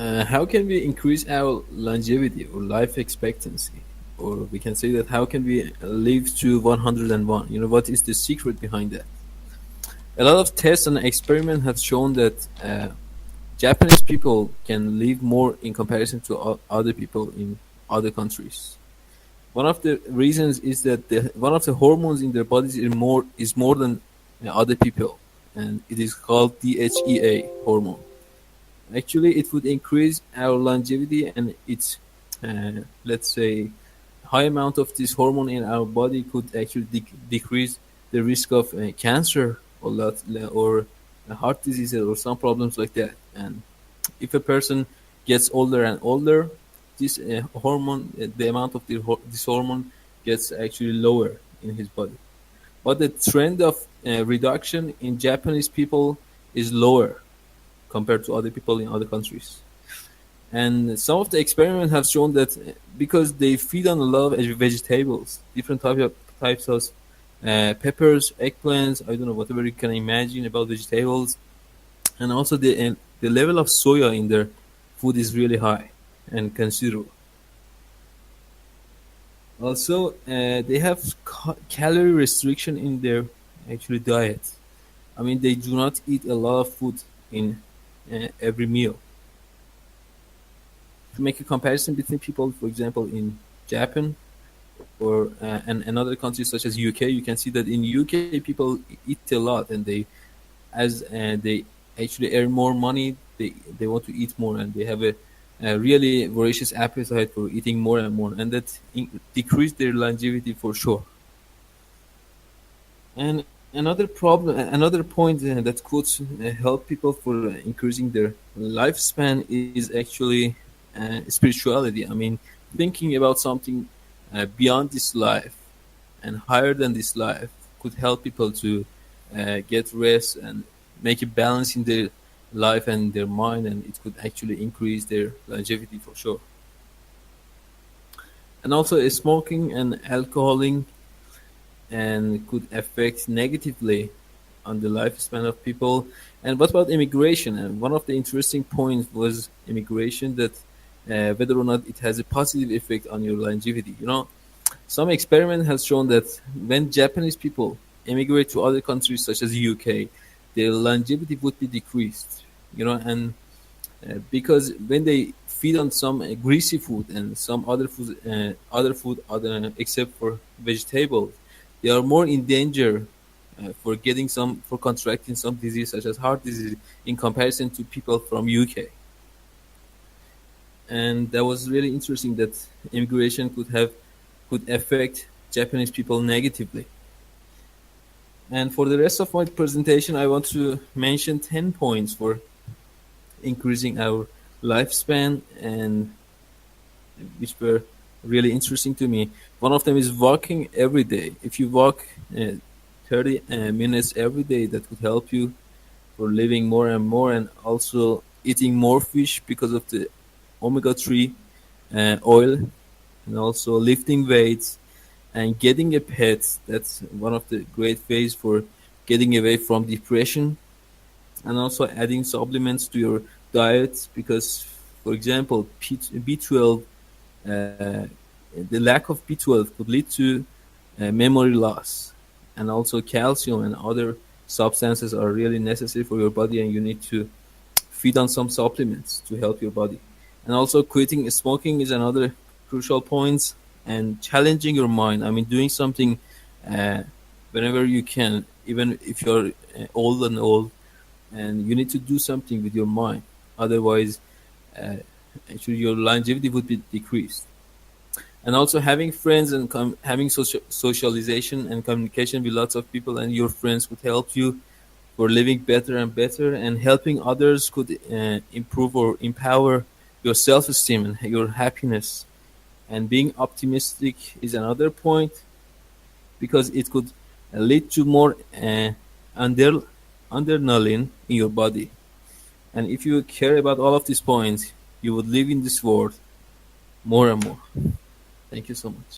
How can we increase our longevity or life expectancy? Or we can say that how can we live to 101? What is the secret behind that? A lot of tests and experiments have shown that Japanese people can live more in comparison to other people in other countries. One of the reasons is that one of the hormones in their bodies is more than other people, and it is called DHEA hormone. Actually, it would increase our longevity, and its let's say high amount of this hormone in our body could actually decrease the risk of cancer or heart diseases or some problems like that. And if a person gets older and older, this hormone, the amount of this hormone gets actually lower in his body. But the trend of reduction in Japanese people is lower compared to other people in other countries. And some of the experiments have shown that because they feed on a lot of vegetables, different types of peppers, eggplants, I don't know, whatever you can imagine about vegetables, and also the level of soya in their food is really high and considerable. Also, they have calorie restriction in their actually diet. I mean, they do not eat a lot of food in every meal. To make a comparison between people, for example, in Japan or and another countries such as UK, you can see that in UK people eat a lot, and they actually earn more money. They want to eat more, and they have a really voracious appetite for eating more and more, and that decrease their longevity for sure. And another point that could help people for increasing their lifespan is actually spirituality. I mean, thinking about something beyond this life and higher than this life could help people to get rest and make a balance in their life and their mind, and it could actually increase their longevity for sure. And also, smoking and alcoholing and could affect negatively on the lifespan of people. And what about immigration? And one of the interesting points was immigration, that whether or not it has a positive effect on your longevity. Some experiment has shown that when Japanese people immigrate to other countries such as the UK, their longevity would be decreased. And because when they feed on some greasy food and some other food other except for vegetables, they are more in danger for contracting some disease such as heart disease in comparison to people from UK. And that was really interesting that immigration could affect Japanese people negatively. And for the rest of my presentation, I want to mention 10 points for increasing our lifespan, and which were really interesting to me. One of them is walking every day. If you walk 30 minutes every day, that could help you for living more and more, and also eating more fish because of the omega-3 oil, and also lifting weights and getting a pet. That's one of the great ways for getting away from depression, and also adding supplements to your diet because, for example, B12, the lack of B12 could lead to memory loss, and also calcium and other substances are really necessary for your body, and you need to feed on some supplements to help your body. And also, quitting smoking is another crucial point, and challenging your mind. I mean, doing something uh, whenever you can, even if you're old, and you need to do something with your mind. Otherwise, uh, actually, your longevity would be decreased. And also, having friends and having socialization and communication with lots of people and your friends could help you for living better and better, and helping others could improve or empower your self-esteem and your happiness. And being optimistic is another point because it could lead to more under adrenaline in your body. And if you care about all of these points, you would live in this world more and more. Thank you so much.